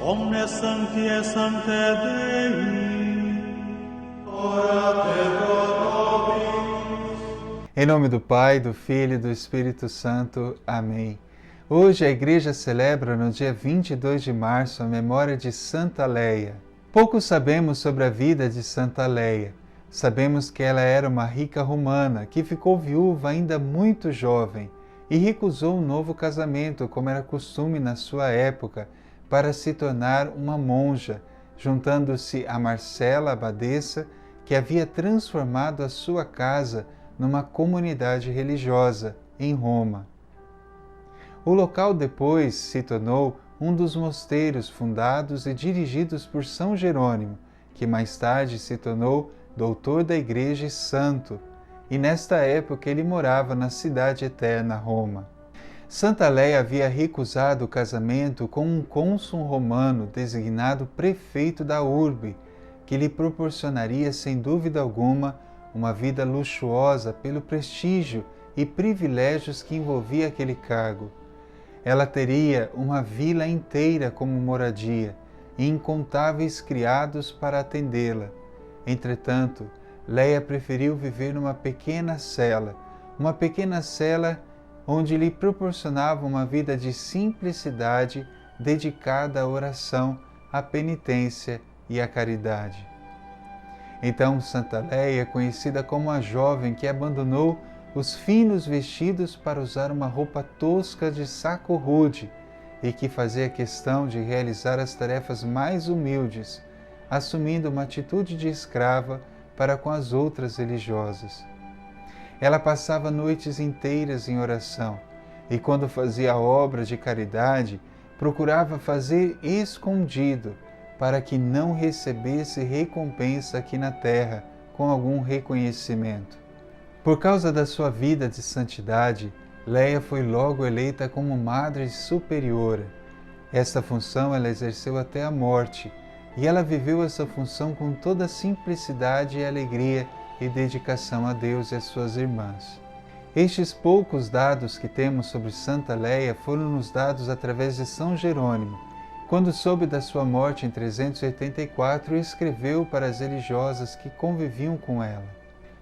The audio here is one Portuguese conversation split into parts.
omnes sancti sancte Dei, ora et pro nobis. Em nome do Pai, do Filho e do Espírito Santo. Amém. Hoje a Igreja celebra, no dia 22 de março, a memória de Santa Leia. Pouco sabemos sobre a vida de Santa Leia. Sabemos que ela era uma rica romana que ficou viúva ainda muito jovem e recusou um novo casamento, como era costume na sua época, para se tornar uma monja, juntando-se a Marcela, abadesa, que havia transformado a sua casa numa comunidade religiosa em Roma. O local depois se tornou um dos mosteiros fundados e dirigidos por São Jerônimo, que mais tarde se tornou doutor da Igreja e santo, e nesta época ele morava na cidade eterna Roma. Santa Leia havia recusado o casamento com um cônsul romano designado prefeito da urbe, que lhe proporcionaria sem dúvida alguma uma vida luxuosa pelo prestígio e privilégios que envolvia aquele cargo. Ela teria uma vila inteira como moradia e incontáveis criados para atendê-la. Entretanto, Leia preferiu viver numa pequena cela onde lhe proporcionava uma vida de simplicidade dedicada à oração, à penitência e à caridade. Então, Santa Leia é conhecida como a jovem que abandonou os finos vestidos para usar uma roupa tosca de saco rude e que fazia questão de realizar as tarefas mais humildes, assumindo uma atitude de escrava para com as outras religiosas. Ela passava noites inteiras em oração e, quando fazia obras de caridade, procurava fazer escondido para que não recebesse recompensa aqui na terra com algum reconhecimento. Por causa da sua vida de santidade, Leia foi logo eleita como Madre Superiora. Esta função ela exerceu até a morte, e ela viveu essa função com toda a simplicidade e alegria e dedicação a Deus e às suas irmãs. Estes poucos dados que temos sobre Santa Leia foram nos dados através de São Jerônimo, quando soube da sua morte em 384, escreveu para as religiosas que conviviam com ela.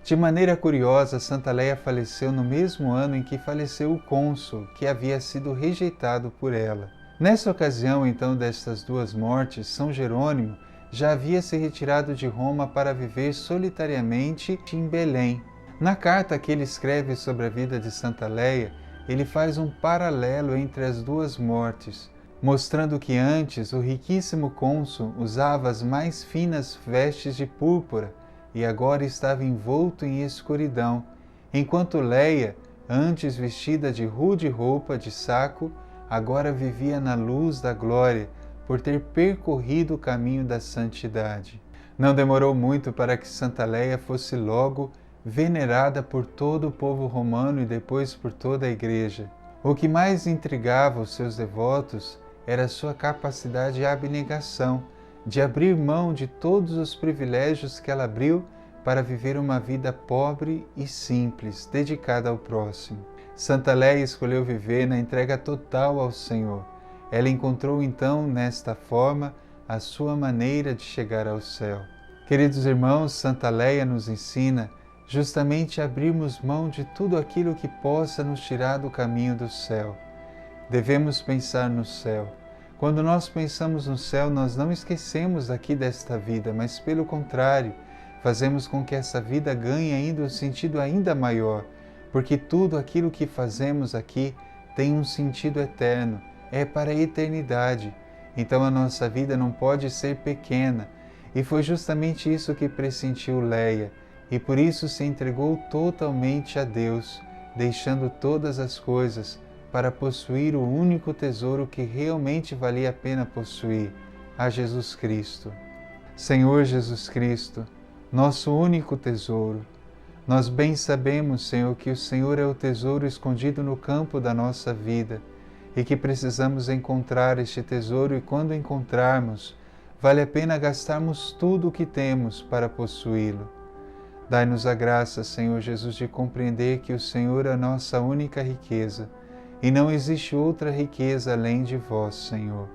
De maneira curiosa, Santa Leia faleceu no mesmo ano em que faleceu o cônsul, que havia sido rejeitado por ela. Nessa ocasião, então, destas duas mortes, São Jerônimo já havia se retirado de Roma para viver solitariamente em Belém. Na carta que ele escreve sobre a vida de Santa Leia, ele faz um paralelo entre as duas mortes, mostrando que antes o riquíssimo cônsul usava as mais finas vestes de púrpura e agora estava envolto em escuridão, enquanto Leia, antes vestida de rude roupa de saco, agora vivia na luz da glória, por ter percorrido o caminho da santidade. Não demorou muito para que Santa Leia fosse logo venerada por todo o povo romano e depois por toda a Igreja. O que mais intrigava os seus devotos era a sua capacidade de abnegação, de abrir mão de todos os privilégios que ela abriu para viver uma vida pobre e simples, dedicada ao próximo. Santa Leia escolheu viver na entrega total ao Senhor. Ela encontrou então, nesta forma, a sua maneira de chegar ao céu. Queridos irmãos, Santa Leia nos ensina justamente a abrirmos mão de tudo aquilo que possa nos tirar do caminho do céu. Devemos pensar no céu. Quando nós pensamos no céu, nós não esquecemos aqui desta vida, mas pelo contrário, fazemos com que essa vida ganhe ainda um sentido ainda maior, porque tudo aquilo que fazemos aqui tem um sentido eterno, é para a eternidade. Então a nossa vida não pode ser pequena, e foi justamente isso que pressentiu Leia, e por isso se entregou totalmente a Deus, deixando todas as coisas para possuir o único tesouro que realmente valia a pena possuir, a Jesus Cristo. Senhor Jesus Cristo, nosso único tesouro, nós bem sabemos, Senhor, que o Senhor é o tesouro escondido no campo da nossa vida e que precisamos encontrar este tesouro e quando encontrarmos, vale a pena gastarmos tudo o que temos para possuí-lo. Dai-nos a graça, Senhor Jesus, de compreender que o Senhor é a nossa única riqueza e não existe outra riqueza além de vós, Senhor.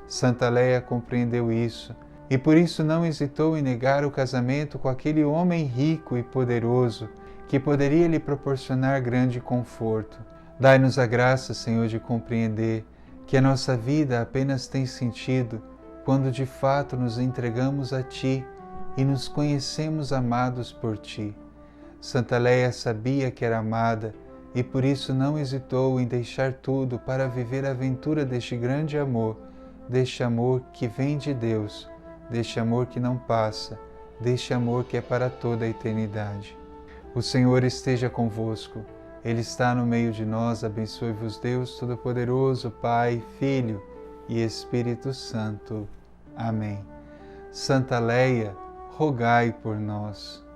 Santa Leia compreendeu isso e por isso não hesitou em negar o casamento com aquele homem rico e poderoso que poderia lhe proporcionar grande conforto. Dai-nos a graça, Senhor, de compreender que a nossa vida apenas tem sentido quando de fato nos entregamos a Ti e nos conhecemos amados por Ti. Santa Leia sabia que era amada e por isso não hesitou em deixar tudo para viver a aventura deste grande amor, deste amor que vem de Deus, deste amor que não passa, deste amor que é para toda a eternidade. O Senhor esteja convosco, Ele está no meio de nós, abençoe-vos Deus Todo-Poderoso, Pai, Filho e Espírito Santo. Amém. Santa Leia, rogai por nós.